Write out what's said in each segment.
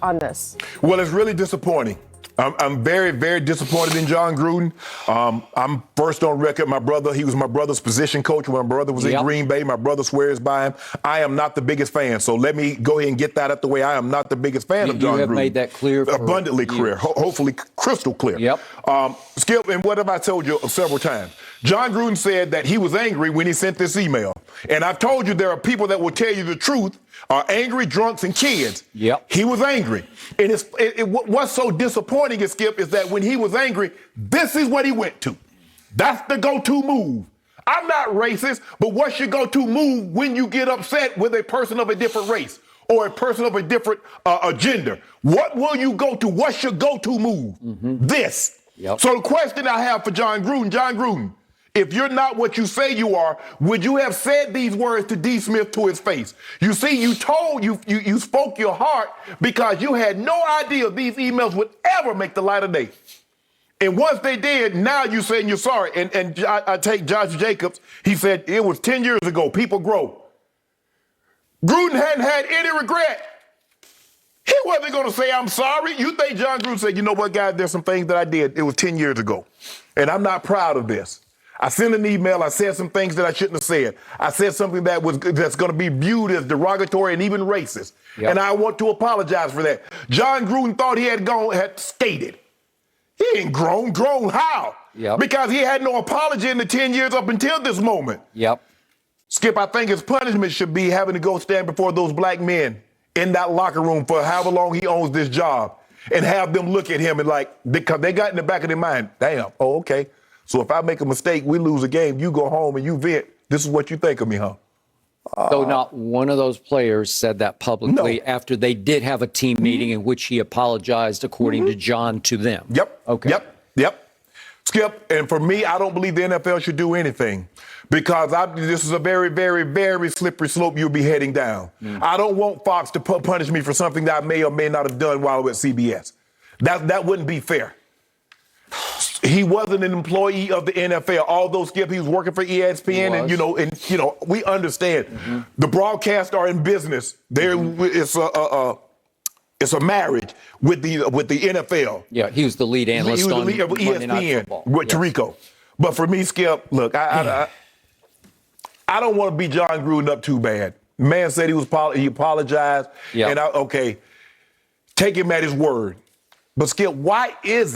on this? Well, it's really disappointing. I'm very, very disappointed in Jon Gruden. I'm first on record. He was my brother's position coach when my brother was in Green Bay. My brother swears by him. I am not the biggest fan. So let me go ahead and get that out the way. I am not the biggest fan of Jon Gruden. You have made that clear. Abundantly clear. Hopefully crystal clear. Yep. Skip, and what have I told you several times? Jon Gruden said that he was angry when he sent this email. And I've told you there are people that will tell you the truth, are angry drunks and kids. Yep. He was angry. And what's so disappointing, Skip, is that when he was angry, this is what he went to. That's the go-to move. I'm not racist, but what's your go-to move when you get upset with a person of a different race or a person of a different gender? What will you go to? What's your go-to move? This. Yep. So the question I have for Jon Gruden, if you're not what you say you are, would you have said these words to D. Smith to his face? You see, you spoke your heart because you had no idea these emails would ever make the light of day. And once they did, now you're saying you're sorry. And I take Josh Jacobs. He said it was 10 years ago. People grow. Gruden hadn't had any regret. He wasn't going to say, I'm sorry. You think Jon Gruden said, you know what, guys, there's some things that I did. It was 10 years ago. And I'm not proud of this. I sent an email. I said some things that I shouldn't have said. I said something that's going to be viewed as derogatory and even racist. Yep. And I want to apologize for that. Jon Gruden thought he had skated. He ain't grown. Grown how? Yep. Because he had no apology in the 10 years up until this moment. Yep. Skip, I think his punishment should be having to go stand before those black men in that locker room for however long he owns this job and have them look at him and because they got in the back of their mind, damn, oh, okay. So if I make a mistake, we lose a game, you go home and you vent. This is what you think of me, huh? Though not one of those players said that publicly after they did have a team meeting in which he apologized, according to Jon, to them. Yep. Okay. Yep. Skip, and for me, I don't believe the NFL should do anything because this is a very, very, very slippery slope you'll be heading down. I don't want Fox to punish me for something that I may or may not have done while I was at CBS. That wouldn't be fair. He wasn't an employee of the NFL. Although, Skip, he was working for ESPN, and we understand the broadcasts are in business. It's a marriage with the NFL. Yeah, he was the lead analyst he was on the lead of Monday Night ESPN Football. with Tirico. But for me, Skip, look, I don't want to beat Jon Gruden up too bad. Man said he apologized, and take him at his word. But Skip, why is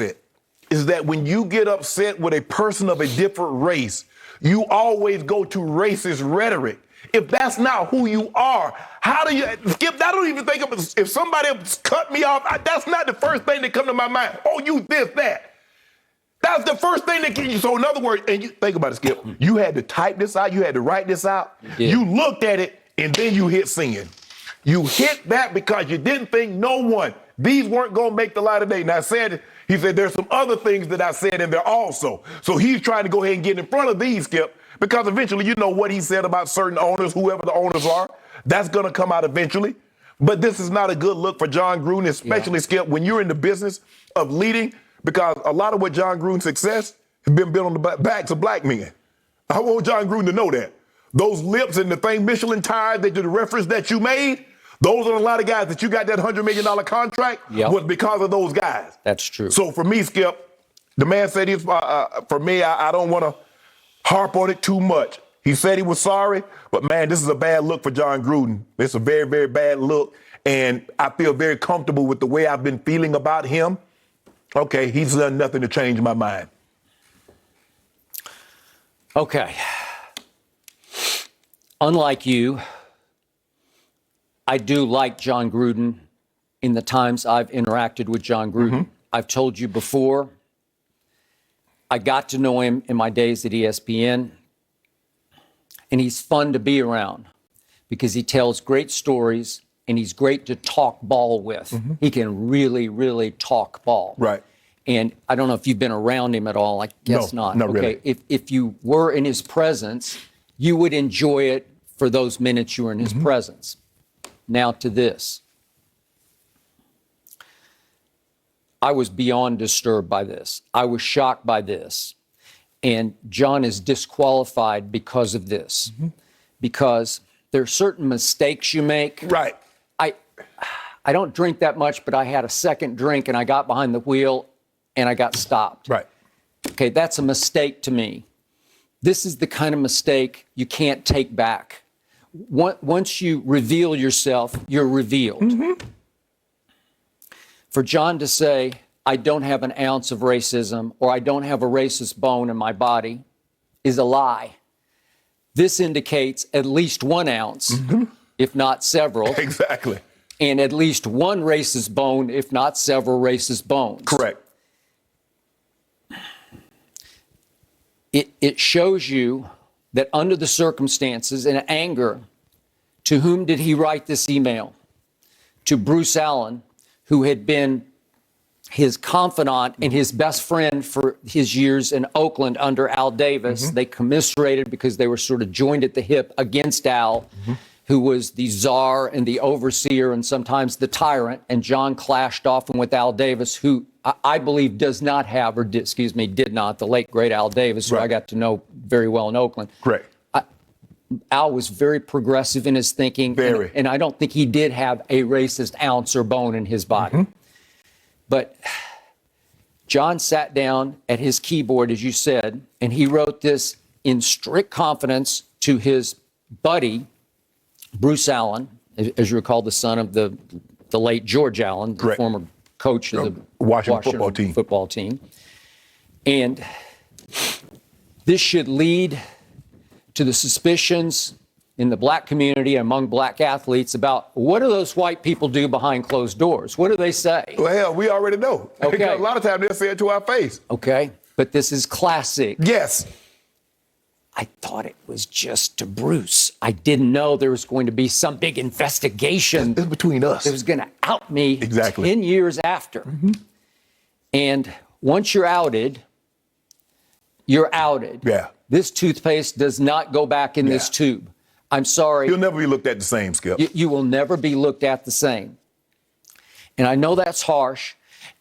that when you get upset with a person of a different race, you always go to racist rhetoric? If that's not who you are, how do you, Skip, I don't even think of it. If somebody cut me off, that's not the first thing that come to my mind. Oh, you this, that. That's the first thing that gets you. So in other words, and you think about it, Skip, you had to type this out, you had to write this out, you looked at it, and then you hit send. You hit that because you didn't think these weren't going to make the light of day. Now, he said there's some other things that I said in there also. So he's trying to go ahead and get in front of these, Skip, because eventually you know what he said about certain owners, whoever the owners are. That's going to come out eventually. But this is not a good look for Jon Gruden, especially, Skip, when you're in the business of leading, because a lot of what Jon Gruden's success has been built on the backs of black men. I want Jon Gruden to know that. Those lips and the thing Michelin tire, the reference that you made, those are a lot of guys that you got that $100 million contract was because of those guys. That's true. So for me, Skip, the man said for me, I don't want to harp on it too much. He said he was sorry, but man, this is a bad look for Jon Gruden. It's a very, very bad look. And I feel very comfortable with the way I've been feeling about him. Okay, he's done nothing to change my mind. Okay. Unlike you, I do like Jon Gruden in the times I've interacted with Jon Gruden. I've told you before, I got to know him in my days at ESPN, and he's fun to be around because he tells great stories and he's great to talk ball with. He can really, really talk ball. Right. And I don't know if you've been around him at all. I guess not. Not really. If you were in his presence, you would enjoy it for those minutes you were in his presence. Now to this. I was beyond disturbed by this. I was shocked by this. And Jon is disqualified because of this. Because there are certain mistakes you make. Right. I I don't drink that much, but I had a second drink and I got behind the wheel and I got stopped. Right. Okay, that's a mistake to me. This is the kind of mistake you can't take back. Once you reveal yourself, you're revealed. Mm-hmm. For Jon to say, I don't have an ounce of racism or I don't have a racist bone in my body is a lie. This indicates at least 1 ounce, if not several. Exactly. And at least one racist bone, if not several racist bones. Correct. It shows you that under the circumstances and anger, to whom did he write this email? To Bruce Allen, who had been his confidant and his best friend for his years in Oakland under Al Davis. They commiserated because they were sort of joined at the hip against Al, who was the czar and the overseer and sometimes the tyrant. And Jon clashed often with Al Davis, who I believe does not have, or did not, the late, great Al Davis, who I got to know very well in Oakland. Correct. Al was very progressive in his thinking. Very. And I don't think he did have a racist ounce or bone in his body. But Jon sat down at his keyboard, as you said, and he wrote this in strict confidence to his buddy, Bruce Allen, as you recall, the son of the late George Allen, the former coach of the Washington football team. And this should lead to the suspicions in the black community, among black athletes, about what do those white people do behind closed doors? What do they say? Well, hell, we already know. Okay. A lot of times they'll say it to our face. Okay, but this is classic. Yes. I thought it was just to Bruce. I didn't know there was going to be some big investigation. It's between us. It was going to out me 10 years after. And once you're outed, you're outed. Yeah. This toothpaste does not go back in this tube. I'm sorry. You'll never be looked at the same, Skip. You will never be looked at the same. And I know that's harsh.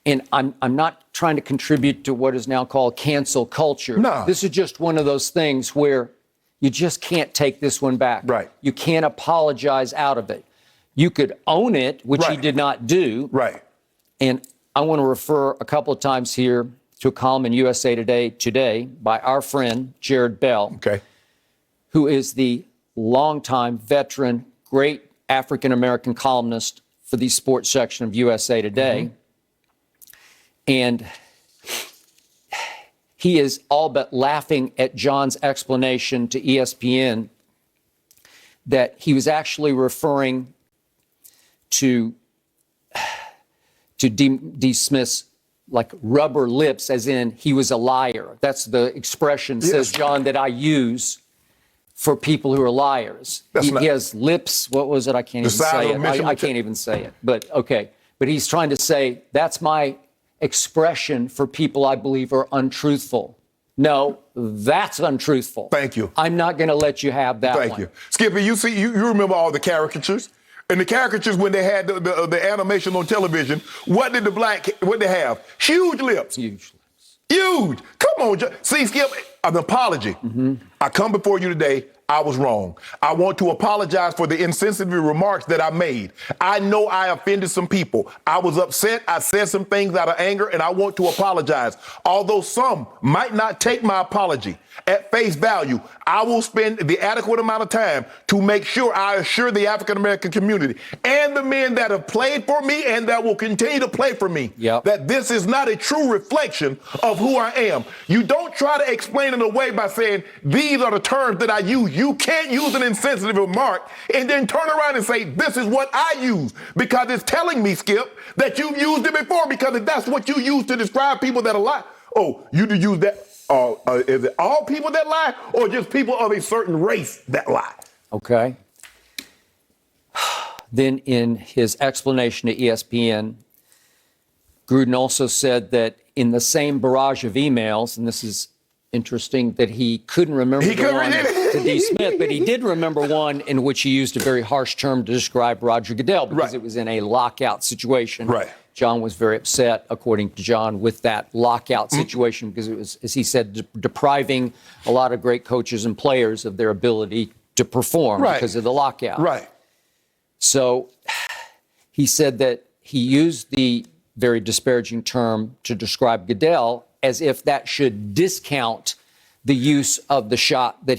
And I'm not trying to contribute to what is now called cancel culture. No. This is just one of those things where you just can't take this one back. Right. You can't apologize out of it. You could own it, which he did not do. Right. And I want to refer a couple of times here to a column in USA Today by our friend Jared Bell, who is the longtime veteran, great African-American columnist for the sports section of USA Today. And he is all but laughing at Jon's explanation to ESPN that he was actually referring to dismiss like rubber lips, as in he was a liar. That's the expression, says Jon, that I use for people who are liars. He has lips. What was it? I can't even say it. I can't even say it. But okay. But he's trying to say that's my expression for people I believe are untruthful. No, that's untruthful. Thank you. I'm not going to let you have that one. Thank you. Skippy, you remember all the caricatures? And the caricatures, when they had the animation on television, what did they have? Huge lips. Huge lips. Huge. Come on. See, Skip, an apology. I come before you today. I was wrong. I want to apologize for the insensitive remarks that I made. I know I offended some people. I was upset. I said some things out of anger, and I want to apologize. Although some might not take my apology at face value, I will spend the adequate amount of time to make sure I assure the African-American community and the men that have played for me and that will continue to play for me that this is not a true reflection of who I am. You don't try to explain it away by saying, these are the terms that I use. You can't use an insensitive remark and then turn around and say, this is what I use, because it's telling me, Skip, that you've used it before, because if that's what you use to describe people that lie. Oh, you to use that. Is it all people that lie or just people of a certain race that lie? Okay. Then in his explanation to ESPN, Gruden also said that in the same barrage of emails, and this is interesting, that he couldn't remember the one to D. Smith, but he did remember one in which he used a very harsh term to describe Roger Goodell because it was in a lockout situation. Right. Jon was very upset, according to Jon, with that lockout situation because it was, as he said, depriving a lot of great coaches and players of their ability to perform because of the lockout. Right. So he said that he used the very disparaging term to describe Goodell as if that should discount the use of the shot that he